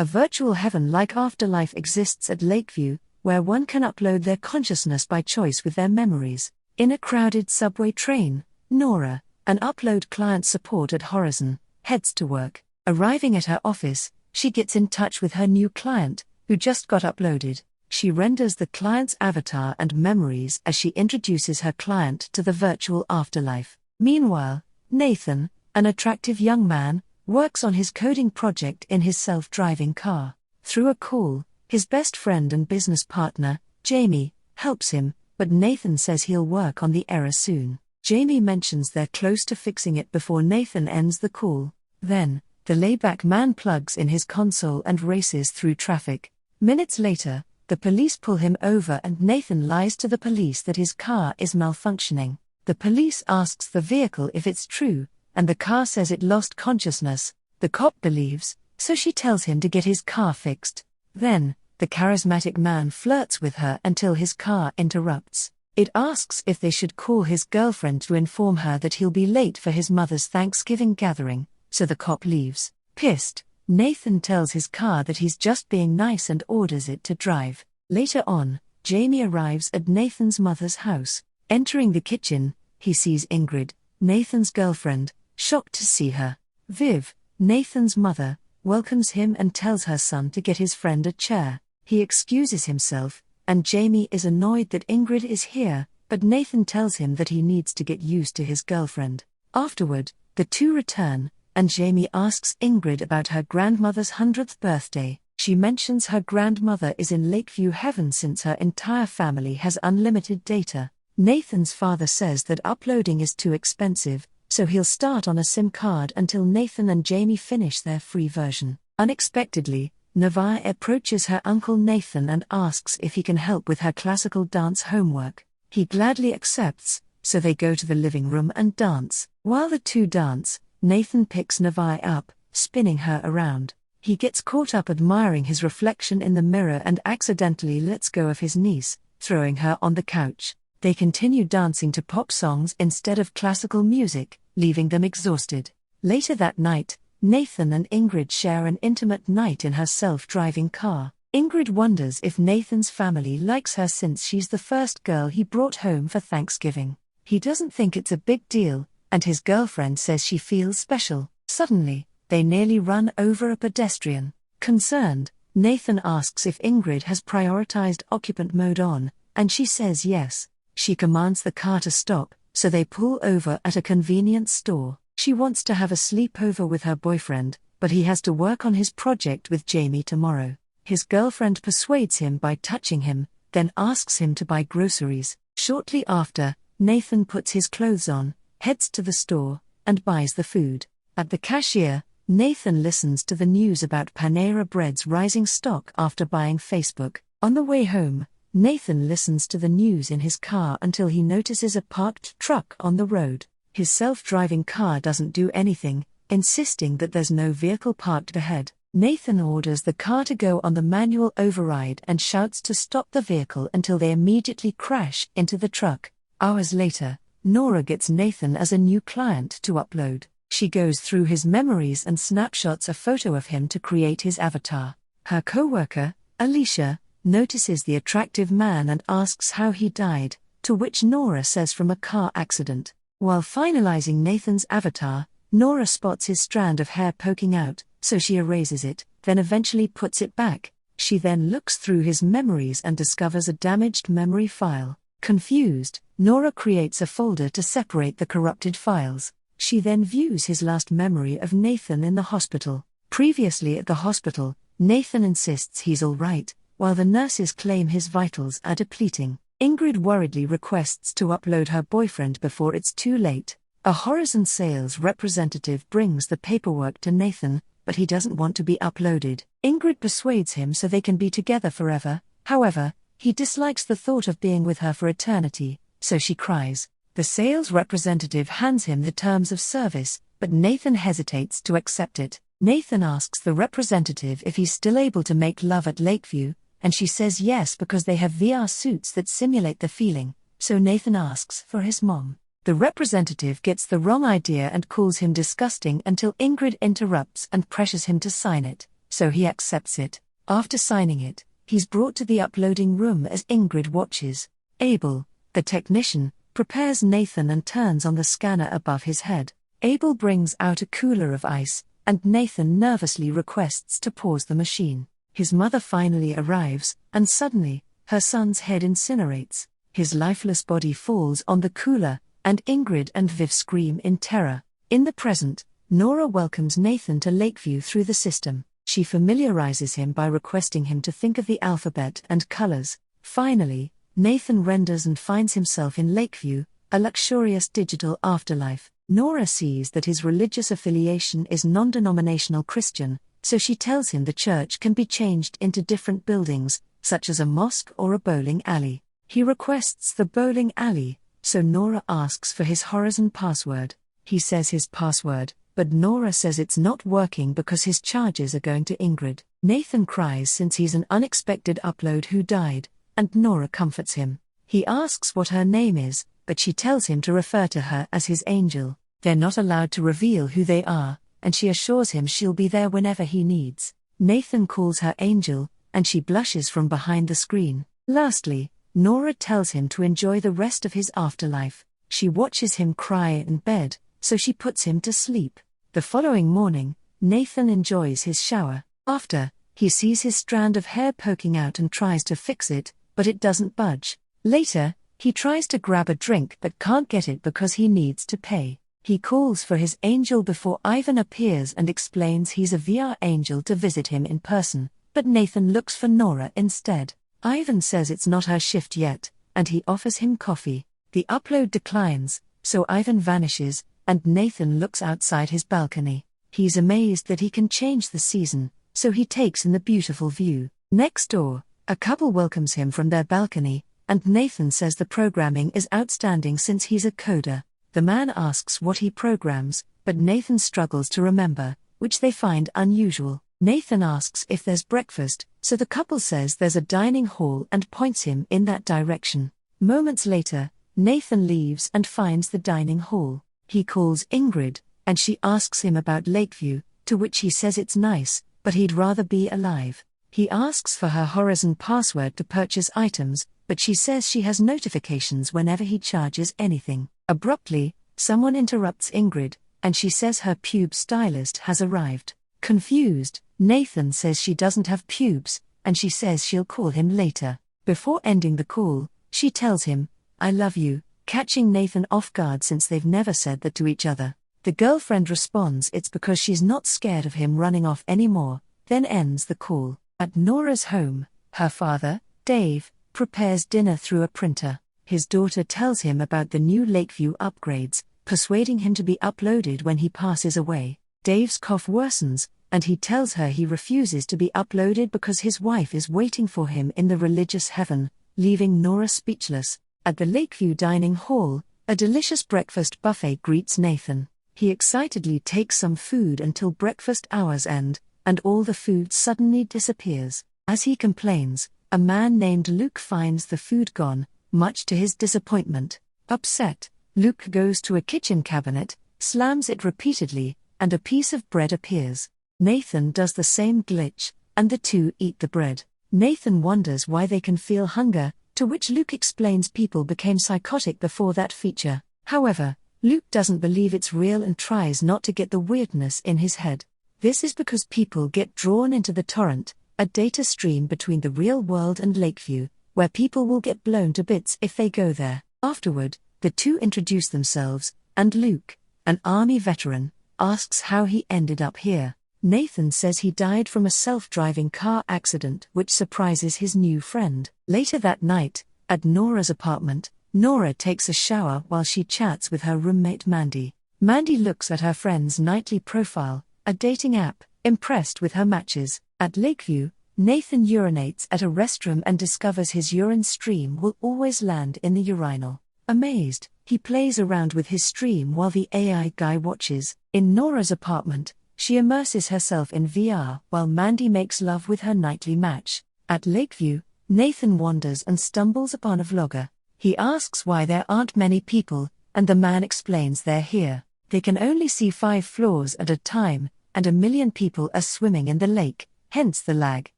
A virtual heaven-like afterlife exists at Lakeview, where one can upload their consciousness by choice with their memories. In a crowded subway train, Nora, an upload client support at Horizon, heads to work. Arriving at her office, she gets in touch with her new client, who just got uploaded. She renders the client's avatar and memories as she introduces her client to the virtual afterlife. Meanwhile, Nathan, an attractive young man, works on his coding project in his self-driving car. Through a call, his best friend and business partner, Jamie, helps him, but Nathan says he'll work on the error soon. Jamie mentions they're close to fixing it before Nathan ends the call. Then, the layback man plugs in his console and races through traffic. Minutes later, the police pull him over and Nathan lies to the police that his car is malfunctioning. The police asks the vehicle if it's true, and the car says it lost consciousness. The cop believes, so she tells him to get his car fixed. Then, the charismatic man flirts with her until his car interrupts. It asks if they should call his girlfriend to inform her that he'll be late for his mother's Thanksgiving gathering, so the cop leaves. Pissed, Nathan tells his car that he's just being nice and orders it to drive. Later on, Jamie arrives at Nathan's mother's house. Entering the kitchen, he sees Ingrid, Nathan's girlfriend, shocked to see her. Viv, Nathan's mother, welcomes him and tells her son to get his friend a chair. He excuses himself, and Jamie is annoyed that Ingrid is here, but Nathan tells him that he needs to get used to his girlfriend. Afterward, the two return, and Jamie asks Ingrid about her grandmother's 100th birthday. She mentions her grandmother is in Lakeview Heaven since her entire family has unlimited data. Nathan's father says that uploading is too expensive, so he'll start on a SIM card until Nathan and Jamie finish their free version. Unexpectedly, Navai approaches her uncle Nathan and asks if he can help with her classical dance homework. He gladly accepts, so they go to the living room and dance. While the two dance, Nathan picks Navai up, spinning her around. He gets caught up admiring his reflection in the mirror and accidentally lets go of his niece, throwing her on the couch. They continue dancing to pop songs instead of classical music, leaving them exhausted. Later that night, Nathan and Ingrid share an intimate night in her self-driving car. Ingrid wonders if Nathan's family likes her since she's the first girl he brought home for Thanksgiving. He doesn't think it's a big deal, and his girlfriend says she feels special. Suddenly, they nearly run over a pedestrian. Concerned, Nathan asks if Ingrid has prioritized occupant mode on, and she says yes. She commands the car to stop, so they pull over at a convenience store. She wants to have a sleepover with her boyfriend, but he has to work on his project with Jamie tomorrow. His girlfriend persuades him by touching him, then asks him to buy groceries. Shortly after, Nathan puts his clothes on, heads to the store, and buys the food. At the cashier, Nathan listens to the news about Panera Bread's rising stock after buying Facebook. On the way home, Nathan listens to the news in his car until he notices a parked truck on the road. His self-driving car doesn't do anything, insisting that there's no vehicle parked ahead. Nathan orders the car to go on the manual override and shouts to stop the vehicle until they immediately crash into the truck. Hours later, Nora gets Nathan as a new client to upload. She goes through his memories and snapshots a photo of him to create his avatar. Her co-worker, Alicia, notices the attractive man and asks how he died, to which Nora says from a car accident. While finalizing Nathan's avatar, Nora spots his strand of hair poking out, so she erases it, then eventually puts it back. She then looks through his memories and discovers a damaged memory file. Confused, Nora creates a folder to separate the corrupted files. She then views his last memory of Nathan in the hospital. Previously at the hospital, Nathan insists he's all right, while the nurses claim his vitals are depleting. Ingrid worriedly requests to upload her boyfriend before it's too late. A Horizon sales representative brings the paperwork to Nathan, but he doesn't want to be uploaded. Ingrid persuades him so they can be together forever. However, he dislikes the thought of being with her for eternity, so she cries. The sales representative hands him the terms of service, but Nathan hesitates to accept it. Nathan asks the representative if he's still able to make love at Lakeview, and she says yes because they have VR suits that simulate the feeling, so Nathan asks for his mom. The representative gets the wrong idea and calls him disgusting until Ingrid interrupts and pressures him to sign it. so he accepts it. After signing it, he's brought to the uploading room as Ingrid watches. Abel, the technician, prepares Nathan and turns on the scanner above his head. Abel brings out a cooler of ice, and Nathan nervously requests to pause the machine. His mother finally arrives, and suddenly, her son's head incinerates. His lifeless body falls on the cooler, and Ingrid and Viv scream in terror. In the present, Nora welcomes Nathan to Lakeview through the system. She familiarizes him by requesting him to think of the alphabet and colors. Finally, Nathan renders and finds himself in Lakeview, a luxurious digital afterlife. Nora sees that his religious affiliation is non-denominational Christian, so she tells him the church can be changed into different buildings, such as a mosque or a bowling alley. He requests the bowling alley, so Nora asks for his Horizon password. He says his password, but Nora says it's not working because his charges are going to Ingrid. Nathan cries since he's an unexpected upload who died, and Nora comforts him. He asks what her name is, but she tells him to refer to her as his angel. They're not allowed to reveal who they are, and she assures him she'll be there whenever he needs. Nathan calls her angel, and she blushes from behind the screen. Lastly, Nora tells him to enjoy the rest of his afterlife. She watches him cry in bed, so she puts him to sleep. The following morning, Nathan enjoys his shower. After, he sees his strand of hair poking out and tries to fix it, but it doesn't budge. Later, he tries to grab a drink but can't get it because he needs to pay. He calls for his angel before Ivan appears and explains he's a VR angel to visit him in person, but Nathan looks for Nora instead. Ivan says it's not her shift yet, and he offers him coffee. The upload declines, so Ivan vanishes, and Nathan looks outside his balcony. He's amazed that he can change the season, so he takes in the beautiful view. Next door, a couple welcomes him from their balcony, and Nathan says the programming is outstanding since he's a coder. The man asks what he programs, but Nathan struggles to remember, which they find unusual. Nathan asks if there's breakfast, so the couple says there's a dining hall and points him in that direction. Moments later, Nathan leaves and finds the dining hall. He calls Ingrid, and she asks him about Lakeview, to which he says it's nice, but he'd rather be alive. He asks for her Horizon password to purchase items, but she says she has notifications whenever he charges anything. Abruptly, someone interrupts Ingrid, and she says her pube stylist has arrived. Confused, Nathan says she doesn't have pubes, and she says she'll call him later. Before ending the call, she tells him, "I love you," catching Nathan off guard since they've never said that to each other. The girlfriend responds it's because she's not scared of him running off anymore, then ends the call. At Nora's home, her father, Dave, prepares dinner through a printer. His daughter tells him about the new Lakeview upgrades, persuading him to be uploaded when he passes away. Dave's cough worsens, and he tells her he refuses to be uploaded because his wife is waiting for him in the religious heaven, leaving Nora speechless. At the Lakeview dining hall, a delicious breakfast buffet greets Nathan. He excitedly takes some food until breakfast hours end, and all the food suddenly disappears. As he complains, a man named Luke finds the food gone, much to his disappointment. Upset, Luke goes to a kitchen cabinet, slams it repeatedly, and a piece of bread appears. Nathan does the same glitch, and the two eat the bread. Nathan wonders why they can feel hunger, to which Luke explains people became psychotic before that feature. However, Luke doesn't believe it's real and tries not to get the weirdness in his head. This is because people get drawn into the torrent, a data stream between the real world and Lakeview, where people will get blown to bits if they go there. Afterward, the two introduce themselves, and Luke, an army veteran, asks how he ended up here. Nathan says he died from a self-driving car accident, which surprises his new friend. Later that night, at Nora's apartment, Nora takes a shower while she chats with her roommate Mandy. Mandy looks at her friend's nightly profile, a dating app, impressed with her matches. At Lakeview, Nathan urinates at a restroom and discovers his urine stream will always land in the urinal. Amazed, he plays around with his stream while the AI guy watches. In Nora's apartment, she immerses herself in VR while Mandy makes love with her nightly match. At Lakeview, Nathan wanders and stumbles upon a vlogger. He asks why there aren't many people, and the man explains they're here. They can only see 5 floors at a time, and 1 million people are swimming in the lake, hence the lag.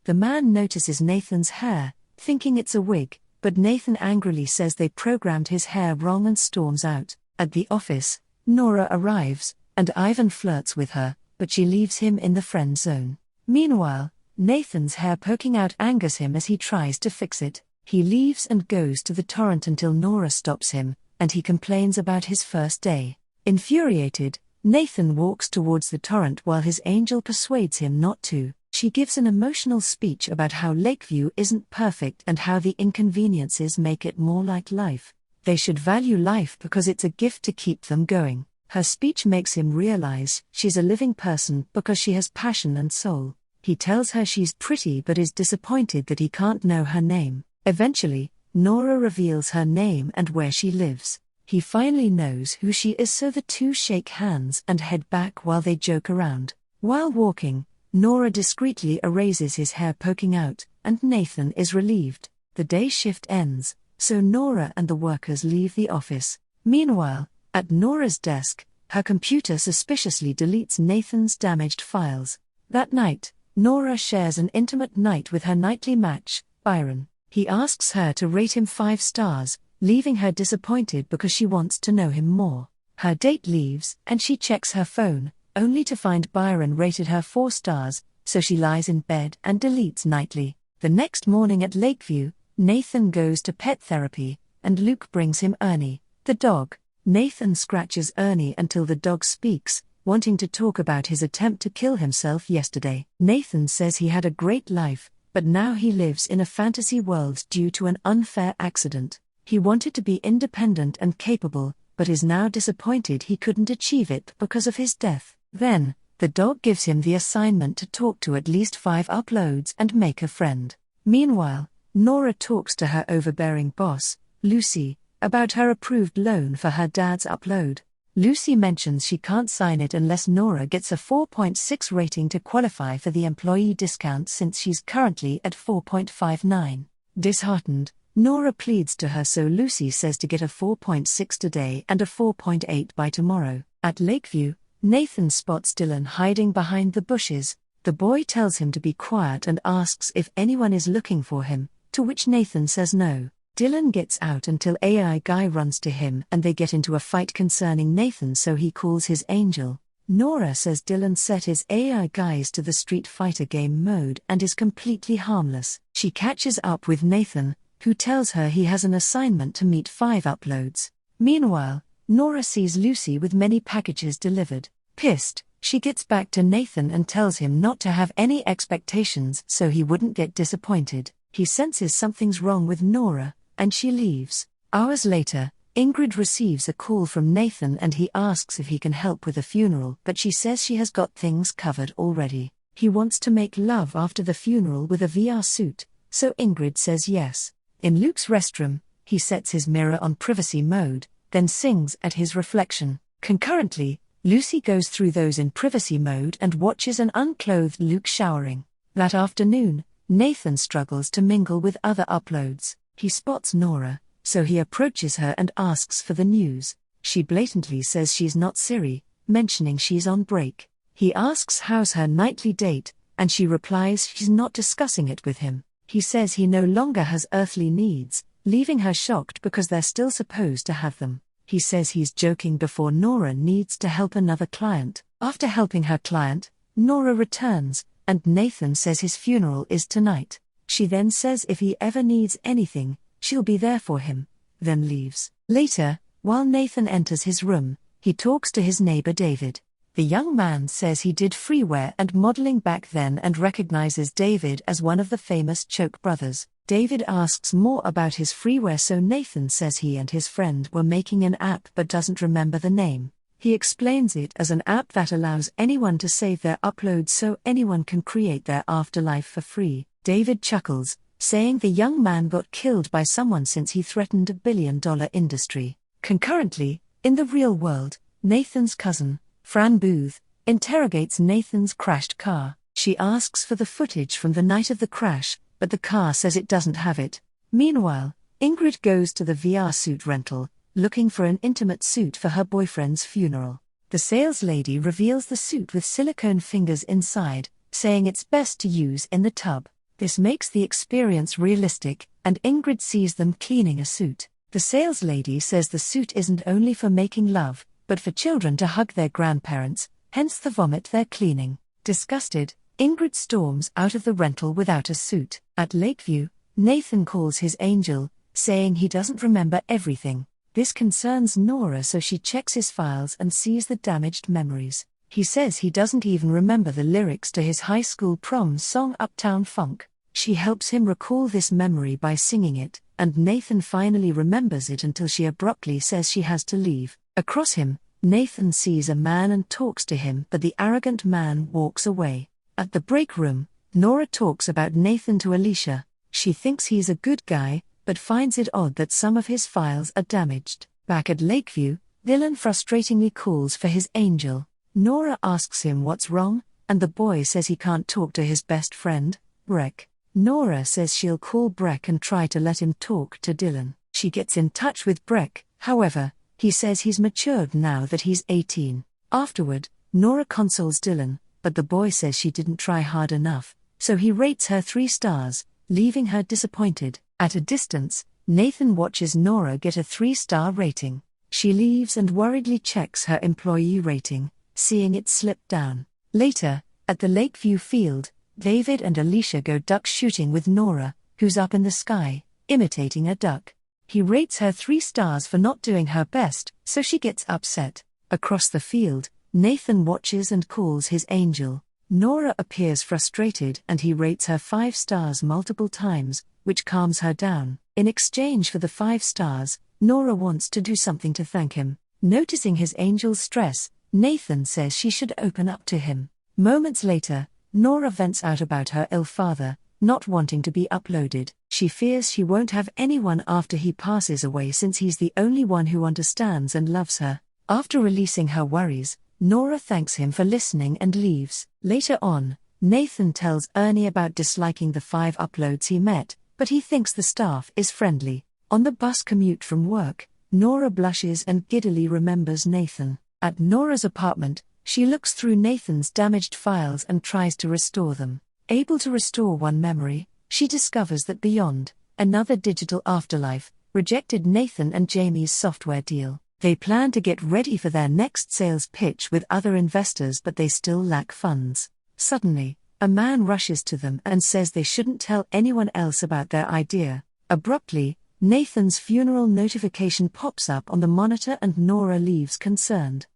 The man notices Nathan's hair, thinking it's a wig, but Nathan angrily says they programmed his hair wrong and storms out. At the office, Nora arrives, and Ivan flirts with her, but she leaves him in the friend zone. Meanwhile, Nathan's hair poking out angers him as he tries to fix it. He leaves and goes to the torrent until Nora stops him, and he complains about his first day. Infuriated, Nathan walks towards the torrent while his angel persuades him not to. She gives an emotional speech about how Lakeview isn't perfect and how the inconveniences make it more like life. They should value life because it's a gift to keep them going. Her speech makes him realize she's a living person because she has passion and soul. He tells her she's pretty but is disappointed that he can't know her name. Eventually, Nora reveals her name and where she lives. He finally knows who she is, so the two shake hands and head back while they joke around. While walking, Nora discreetly erases his hair poking out, and Nathan is relieved. The day shift ends, so Nora and the workers leave the office. Meanwhile, at Nora's desk, her computer suspiciously deletes Nathan's damaged files. That night, Nora shares an intimate night with her nightly match, Byron. He asks her to rate him 5 stars, leaving her disappointed because she wants to know him more. Her date leaves, and she checks her phone, only to find Byron rated her 4 stars, so she lies in bed and deletes nightly. The next morning at Lakeview, Nathan goes to pet therapy, and Luke brings him Ernie, the dog. Nathan scratches Ernie until the dog speaks, wanting to talk about his attempt to kill himself yesterday. Nathan says he had a great life, but now he lives in a fantasy world due to an unfair accident. He wanted to be independent and capable, but is now disappointed he couldn't achieve it because of his death. Then, the dog gives him the assignment to talk to at least 5 uploads and make a friend. Meanwhile, Nora talks to her overbearing boss, Lucy, about her approved loan for her dad's upload. Lucy mentions she can't sign it unless Nora gets a 4.6 rating to qualify for the employee discount since she's currently at 4.59. Disheartened, Nora pleads to her, so Lucy says to get a 4.6 today and a 4.8 by tomorrow. At Lakeview, Nathan spots Dylan hiding behind the bushes. The boy tells him to be quiet and asks if anyone is looking for him, to which Nathan says no. Dylan gets out until AI guy runs to him and they get into a fight concerning Nathan, so he calls his angel. Nora says Dylan set his AI guys to the Street Fighter game mode and is completely harmless. She catches up with Nathan, who tells her he has an assignment to meet 5 uploads. Meanwhile, Nora sees Lucy with many packages delivered. Pissed, she gets back to Nathan and tells him not to have any expectations so he wouldn't get disappointed. He senses something's wrong with Nora, and she leaves. Hours later, Ingrid receives a call from Nathan and he asks if he can help with a funeral, but she says she has got things covered already. He wants to make love after the funeral with a VR suit, so Ingrid says yes. In Luke's restroom, he sets his mirror on privacy mode, then sings at his reflection. Concurrently, Lucy goes through those in privacy mode and watches an unclothed Luke showering. That afternoon, Nathan struggles to mingle with other uploads. He spots Nora, so he approaches her and asks for the news. She blatantly says she's not Siri, mentioning she's on break. He asks how's her nightly date, and she replies she's not discussing it with him. He says he no longer has earthly needs, leaving her shocked because they're still supposed to have them. He says he's joking before Nora needs to help another client. After helping her client, Nora returns, and Nathan says his funeral is tonight. She then says if he ever needs anything, she'll be there for him, then leaves. Later, while Nathan enters his room, he talks to his neighbor David. The young man says he did freeware and modeling back then and recognizes David as one of the famous Choke brothers. David asks more about his freeware, so Nathan says he and his friend were making an app but doesn't remember the name. He explains it as an app that allows anyone to save their uploads so anyone can create their afterlife for free. David chuckles, saying the young man got killed by someone since he threatened $1 billion industry. Concurrently, in the real world, Nathan's cousin, Fran Booth, interrogates Nathan's crashed car. She asks for the footage from the night of the crash, but the car says it doesn't have it. Meanwhile, Ingrid goes to the VR suit rental, looking for an intimate suit for her boyfriend's funeral. The sales lady reveals the suit with silicone fingers inside, saying it's best to use in the tub. This makes the experience realistic, and Ingrid sees them cleaning a suit. The sales lady says the suit isn't only for making love, but for children to hug their grandparents, hence the vomit they're cleaning. Disgusted, Ingrid storms out of the rental without a suit. At Lakeview, Nathan calls his angel, saying he doesn't remember everything. This concerns Nora, so she checks his files and sees the damaged memories. He says he doesn't even remember the lyrics to his high school prom song Uptown Funk. She helps him recall this memory by singing it, and Nathan finally remembers it until she abruptly says she has to leave. Across him, Nathan sees a man and talks to him, but the arrogant man walks away. At the break room, Nora talks about Nathan to Alicia. She thinks he's a good guy, but finds it odd that some of his files are damaged. Back at Lakeview, Dylan frustratingly calls for his angel. Nora asks him what's wrong, and the boy says he can't talk to his best friend, Breck. Nora says she'll call Breck and try to let him talk to Dylan. She gets in touch with Breck, however, he says he's matured now that he's 18. Afterward, Nora consoles Dylan, but the boy says she didn't try hard enough, so he rates her 3 stars, leaving her disappointed. At a distance, Nathan watches Nora get a 3-star rating. She leaves and worriedly checks her employee rating, seeing it slip down. Later, at the Lakeview field, David and Alicia go duck shooting with Nora, who's up in the sky, imitating a duck. He rates her 3 stars for not doing her best, so she gets upset. Across the field, Nathan watches and calls his angel. Nora appears frustrated and he rates her 5 stars multiple times, which calms her down. In exchange for the 5 stars, Nora wants to do something to thank him. Noticing his angel's stress, Nathan says she should open up to him. Moments later, Nora vents out about her ill father, not wanting to be uploaded. She fears she won't have anyone after he passes away since he's the only one who understands and loves her. After releasing her worries, Nora thanks him for listening and leaves. Later on, Nathan tells Ernie about disliking the 5 uploads he met, but he thinks the staff is friendly. On the bus commute from work, Nora blushes and giddily remembers Nathan. At Nora's apartment, she looks through Nathan's damaged files and tries to restore them. Able to restore one memory, she discovers that Beyond, another digital afterlife, rejected Nathan and Jamie's software deal. They plan to get ready for their next sales pitch with other investors, but they still lack funds. Suddenly, a man rushes to them and says they shouldn't tell anyone else about their idea. Abruptly, Nathan's funeral notification pops up on the monitor and Nora leaves concerned.